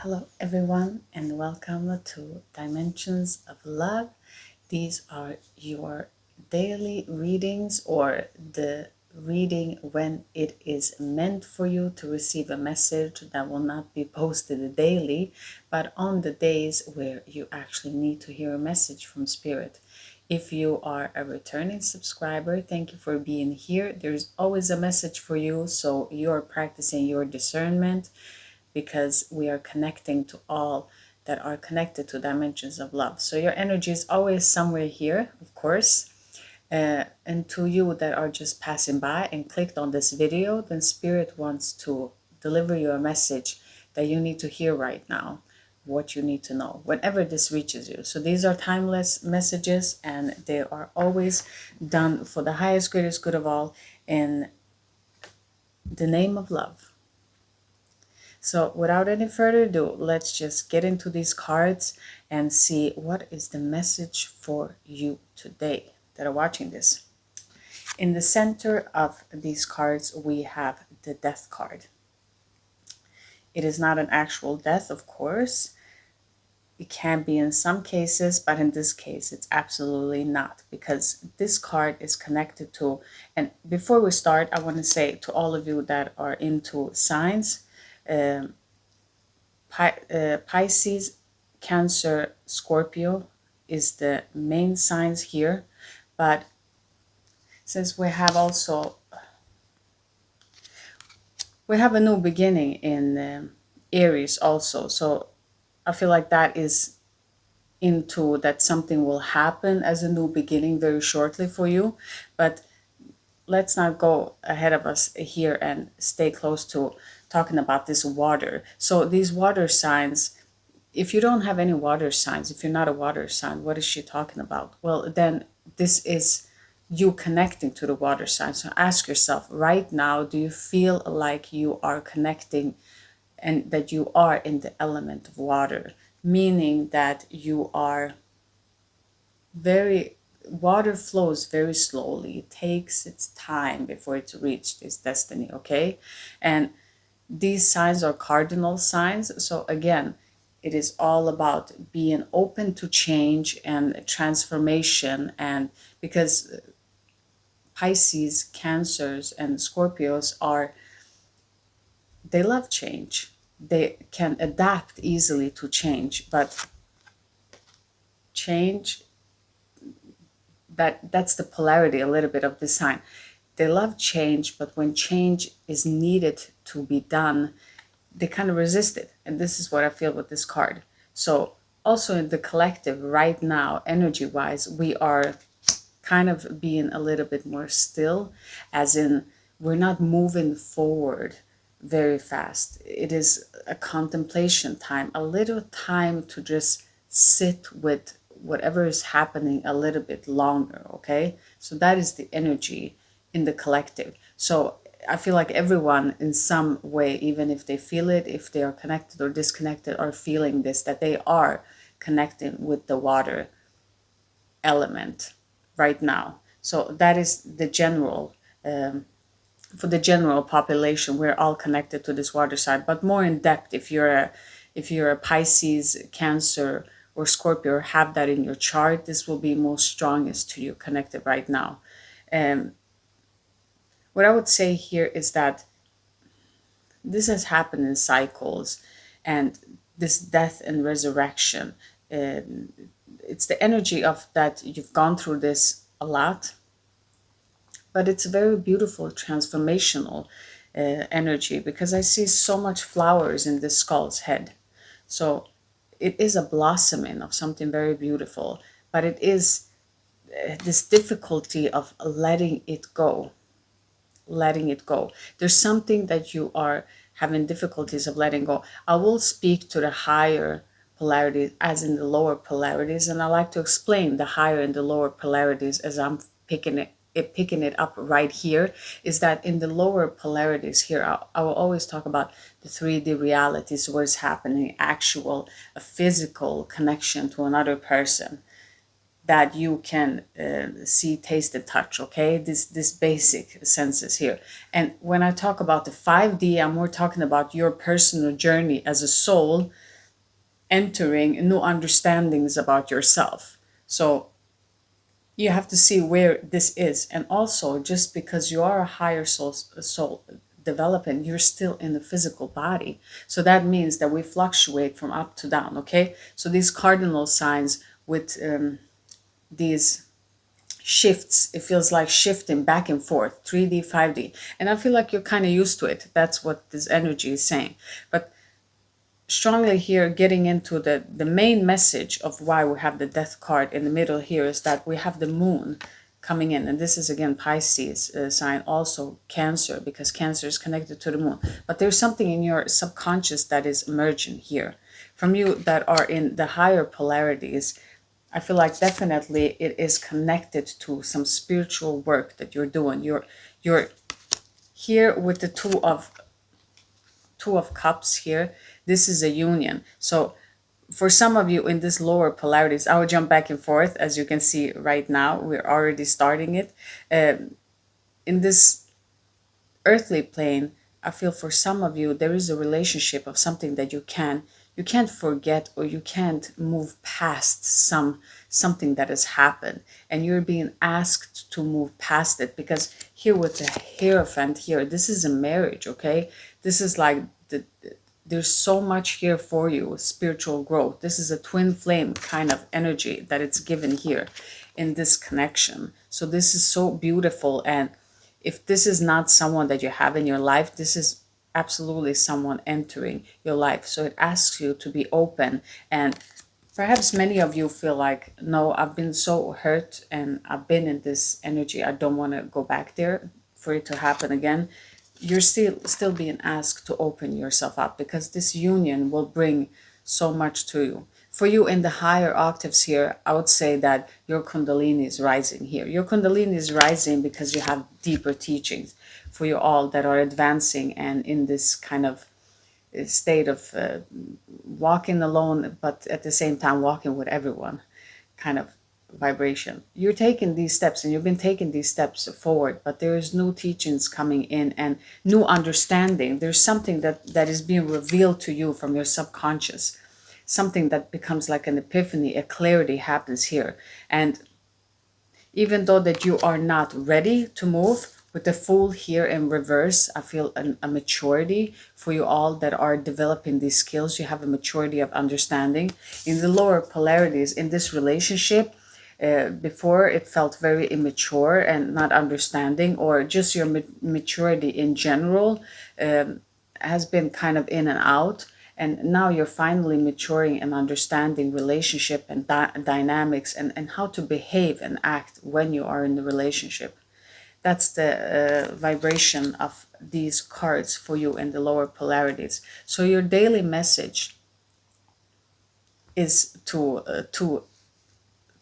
Hello, everyone, and welcome to Dimensions of Love. These are your daily readings, or the reading when it is meant for you to receive a message that will not be posted daily, but on the days where you actually need to hear a message from Spirit. If you are a returning subscriber, thank you for being here. There's always a message for you, so you're practicing your discernment because we are connecting to all that are connected to dimensions of love. So your energy is always somewhere here, of course. And to you that are just passing by and clicked on this video, then Spirit wants to deliver you a message that you need to hear right now, what you need to know, whenever this reaches you. So these are timeless messages, and they are always done for the highest, greatest good of all in the name of love. So without any further ado, let's just get into these cards and see what is the message for you today that are watching this. In the center of these cards, we have the death card. It is not an actual death, of course. It can be in some cases, but in this case, it's absolutely not, because this card is connected to, and before we start, I want to say to all of you that are into signs, Pisces, Cancer, Scorpio is the main signs here, but since we have a new beginning in Aries also, so I feel like that is into that something will happen as a new beginning very shortly for you, but let's not go ahead of us here and stay close to talking about this water. So these water signs, if you don't have any water signs, if you're not a water sign, what is she talking about? Well, then this is you connecting to the water sign. So ask yourself right now, do you feel like you are connecting and that you are in the element of water? Meaning that you are water flows very slowly. It takes its time before it's reached its destiny, okay? And these signs are cardinal signs. So again, it is all about being open to change and transformation. And because Pisces, Cancers, and Scorpios they love change. They can adapt easily to change, but change, that's the polarity a little bit of this sign. They love change, but when change is needed to be done, they kind of resist it. And this is what I feel with this card. So also in the collective right now, energy wise, we are kind of being a little bit more still, as in we're not moving forward very fast. It is a contemplation time, a little time to just sit with whatever is happening a little bit longer, okay? So that is the energy in the collective. So I feel like everyone in some way, even if they feel it, if they are connected or disconnected, are feeling this, that they are connecting with the water element right now. So that is the general, for the general population, we're all connected to this water side, but more in depth, if you're a Pisces, Cancer, or Scorpio, or have that in your chart, this will be most strongest to you connected right now. And what I would say here is that this has happened in cycles, and this death and resurrection, it's the energy of that you've gone through this a lot, but it's a very beautiful transformational energy, because I see so much flowers in this skull's head. So it is a blossoming of something very beautiful, but it is this difficulty of letting it go. There's something that you are having difficulties of letting go. I will speak to the higher polarities as in the lower polarities, and I like to explain the higher and the lower polarities as I'm picking it up right here. Is that in the lower polarities here, I will always talk about the 3D realities, what is happening, actual, a physical connection to another person that you can see, taste, and touch, okay? This basic senses here. And when I talk about the 5D, I'm more talking about your personal journey as a soul, entering new understandings about yourself. So you have to see where this is. And also, just because you are a higher soul developing, you're still in the physical body. So that means that we fluctuate from up to down. Okay, so these cardinal signs with these shifts, it feels like shifting back and forth, 3D, 5D, and I feel like you're kind of used to it. That's what this energy is saying. But strongly here, getting into the main message of why we have the death card in the middle here, is that we have the moon coming in, and this is again Pisces sign, also Cancer, because Cancer is connected to the moon. But there's something in your subconscious that is emerging here from you that are in the higher polarities. I feel like definitely it is connected to some spiritual work that you're doing. You're here with the two of cups here. This is a union. So for some of you in this lower polarities, I will jump back and forth, as you can see right now. We're already starting it. In this earthly plane, I feel for some of you there is a relationship of something that you can't forget, or you can't move past something that has happened, and you're being asked to move past it. Because here with the Hierophant here, this is a marriage. Okay, this is like there's so much here for you, spiritual growth. This is a twin flame kind of energy that it's given here in this connection. So this is so beautiful. And if this is not someone that you have in your life, this is absolutely someone entering your life. So it asks you to be open. And perhaps many of you feel like, no, I've been so hurt and I've been in this energy, I don't want to go back there for it to happen again. You're still being asked to open yourself up, because this union will bring so much to you. For you in the higher octaves here, I would say that your Kundalini is rising here. Your Kundalini is rising because you have deeper teachings for you all that are advancing and in this kind of state of walking alone, but at the same time walking with everyone kind of vibration. You're taking these steps, and you've been taking these steps forward, but there is new teachings coming in and new understanding. There's something that is being revealed to you from your subconscious, something that becomes like an epiphany, a clarity happens here. And even though that you are not ready to move, with the Fool here in reverse, I feel a maturity for you all that are developing these skills. You have a maturity of understanding. In the lower polarities, in this relationship, before it felt very immature and not understanding, or just your maturity in general has been kind of in and out. And now you're finally maturing and understanding relationship and dynamics, and how to behave and act when you are in the relationship. That's the vibration of these cards for you in the lower polarities. So your daily message is to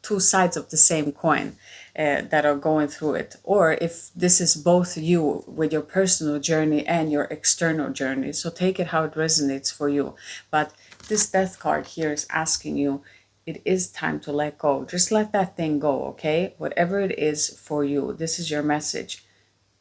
two sides of the same coin that are going through it. Or if this is both you with your personal journey and your external journey, so take it how it resonates for you. But this death card here is asking you, it is time to let go. Just let that thing go, okay? Whatever it is for you, this is your message.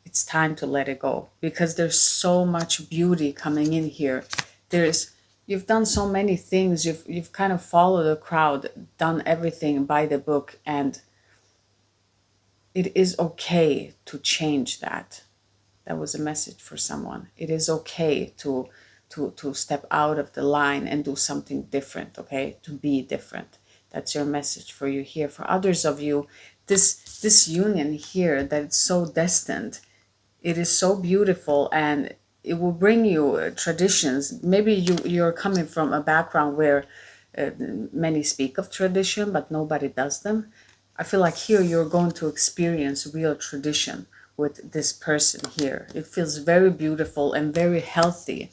It's time to let it go, because there's so much beauty coming in here. You've done so many things. You've kind of followed the crowd, done everything by the book, and it is okay to change that. That was a message for someone. It is okay to step out of the line and do something different, okay? To be different. That's your message for you here. For others of you, this union here, that it's so destined, it is so beautiful, and it will bring you traditions. Maybe you're coming from a background where many speak of tradition, but nobody does them. I feel like here you're going to experience real tradition with this person here. It feels very beautiful and very healthy.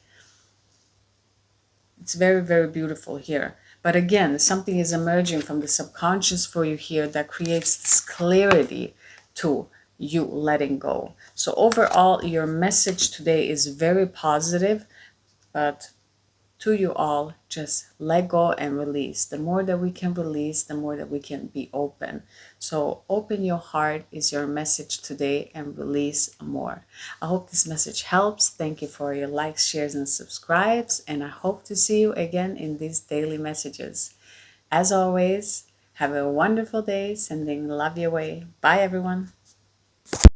It's very, very beautiful here. But again, something is emerging from the subconscious for you here that creates this clarity to you letting go. So overall, your message today is very positive, but to you all, just let go and release. The more that we can release, the more that we can be open. So open your heart is your message today, and release more. I hope this message helps. Thank you for your likes, shares, and subscribes, and I hope to see you again in these daily messages. As always, have a wonderful day, sending love your way. Bye everyone.